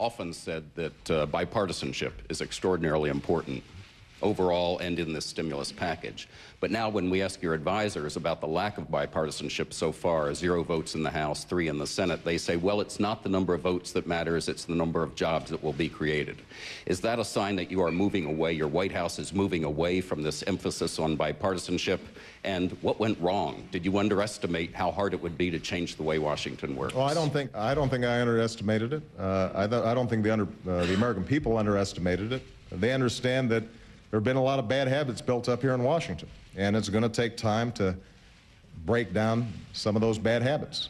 often said that bipartisanship is extraordinarily important overall and in this stimulus package. But now when we ask your advisors about the lack of bipartisanship so far, 0 votes in the House, 3 in the Senate, they say, well, it's not the number of votes that matters, it's the number of jobs that will be created. Is that a sign that you are moving away, your White House is moving away from this emphasis on bipartisanship? And what went wrong? Did you underestimate how hard it would be to change the way Washington works? Well, I don't think I underestimated it. I don't think the American people underestimated it. They understand that there have been a lot of bad habits built up here in Washington, and it's going to take time to break down some of those bad habits.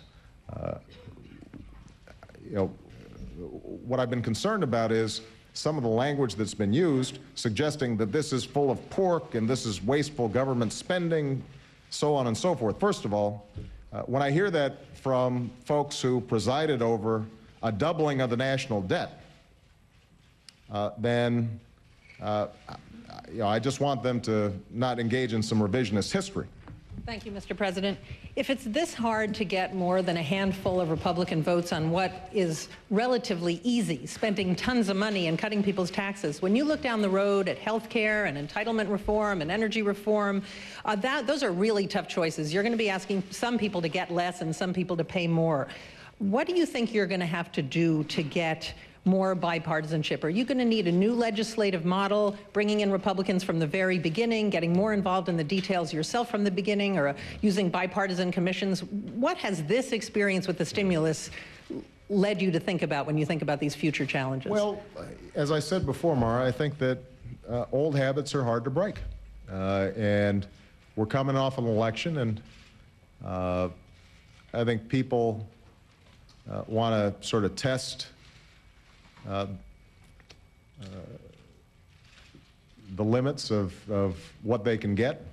What I've been concerned about is some of the language that's been used, suggesting that this is full of pork and this is wasteful government spending, so on and so forth. First of all, when I hear that from folks who presided over a doubling of the national debt, then I just want them to not engage in some revisionist history. Thank you, Mr. President. If it's this hard to get more than a handful of Republican votes on what is relatively easy, spending tons of money and cutting people's taxes, when you look down the road at health care and entitlement reform and energy reform, those are really tough choices. You're going to be asking some people to get less and some people to pay more. What do you think you're going to have to do to get more bipartisanship? Are you going to need a new legislative model, bringing in Republicans from the very beginning, getting more involved in the details yourself from the beginning, or using bipartisan commissions? What has this experience with the stimulus led you to think about when you think about these future challenges? Well, as I said before, Mara, I think that old habits are hard to break. And we're coming off an election, and I think people want to sort of test the limits of what they can get